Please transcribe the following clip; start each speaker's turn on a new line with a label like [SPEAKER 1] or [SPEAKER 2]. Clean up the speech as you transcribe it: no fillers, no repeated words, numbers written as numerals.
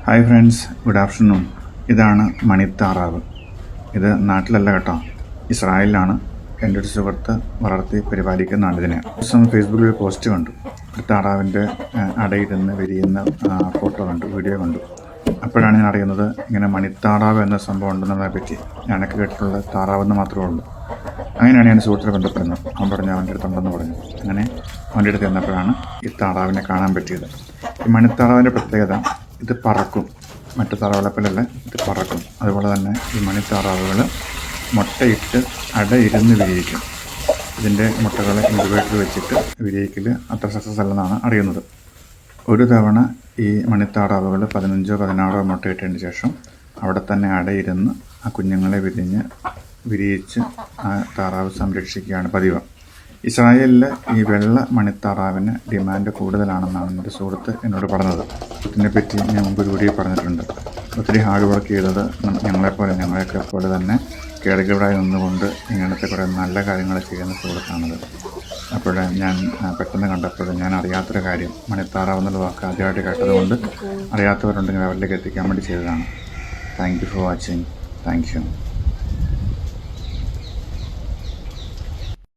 [SPEAKER 1] Hi friends, good afternoon. ഇതാണ് മണിത്താറാവ്. ഇത് നാട്ടിലല്ല കേട്ടോ, ഇസ്രായേലിലാണ്. എൻ്റെ ഒരു സുഹൃത്ത് വളർത്തി പരിപാലിക്കുന്നതാണ് ഇതിനെ. ദിവസം ഫേസ്ബുക്കിൽ ഒരു പോസ്റ്റ് കണ്ടു. ഒരു താറാവിൻ്റെ അടയിരുന്ന് വിരിയുന്ന ഫോട്ടോ കണ്ടു, വീഡിയോ കണ്ടു. അപ്പോഴാണ് ഞാൻ അറിയുന്നത് ഇങ്ങനെ മണിത്താറാവ് എന്ന സംഭവം ഉണ്ടെന്നുള്ളതിനെ പറ്റി. ഞാനൊക്കെ കേട്ടിട്ടുള്ള താറാവെന്ന് മാത്രമേ ഉള്ളൂ. അങ്ങനെയാണ് ഞാൻ സുഹൃത്തിനെ ബന്ധപ്പെടുന്നത്. അവൻ പറഞ്ഞു അവൻ്റെ അടുത്തുണ്ടെന്ന് പറഞ്ഞു. അങ്ങനെ അവൻ്റെ അടുത്ത് ചെന്നപ്പോഴാണ് ഈ താറാവിനെ കാണാൻ പറ്റിയത്. ഈ മണിത്താറാവിൻ്റെ പ്രത്യേകത, ഇത് പറക്കും. മറ്റു താറാവുകളെപ്പോലല്ല, ഇത് പറക്കും. അതുപോലെ തന്നെ ഈ മണിത്താറാവുകൾ മുട്ടയിട്ട് അടയിരുന്ന് വിരിയിക്കും. ഇതിൻ്റെ മുട്ടകളെ ഇൻക്യുബേറ്ററിൽ വെച്ചിട്ട് വിരിയിക്കൽ അത്ര സക്സസ് അല്ലെന്നാണ് അറിയുന്നത്. ഒരു തവണ ഈ മണിത്താറാവുകൾ 15-16 മുട്ടയിട്ടതിന് ശേഷം അവിടെ തന്നെ അടയിരുന്ന് ആ കുഞ്ഞുങ്ങളെ വിരിയിച്ച് ആ താറാവ് സംരക്ഷിക്കുകയാണ് പതിവ്. ഇസ്രായേലിൽ ഈ വെള്ള മണിത്താറാവിന് ഡിമാൻഡ് കൂടുതലാണെന്നാണ് എൻ്റെ സുഹൃത്ത് എന്നോട് പറഞ്ഞത്. ഇതിനെപ്പറ്റി ഞാൻ മുമ്പ് ഒരു വീഡിയോ പറഞ്ഞിട്ടുണ്ട്. ഒത്തിരി ഹാർഡ് വർക്ക് ചെയ്തത് ഞങ്ങളെയൊക്കെ പോലെ തന്നെ കേടുകേടായി നിന്നുകൊണ്ട് ഇങ്ങനത്തെ കുറേ നല്ല കാര്യങ്ങൾ ചെയ്യുന്ന സുഹൃത്താണത്. അപ്പോൾ ഞാൻ പെട്ടെന്ന് കണ്ടപ്പോൾ ഞാൻ അറിയാത്തൊരു കാര്യം, മണിത്താറാവ് എന്നുള്ള വാക്ക് ആദ്യമായിട്ട് കേട്ടതുകൊണ്ട് അറിയാത്തവരുണ്ടെങ്കിൽ അവരിലേക്ക് എത്തിക്കാൻ വേണ്ടി ചെയ്തതാണ്. Thank you for watching. Thank you.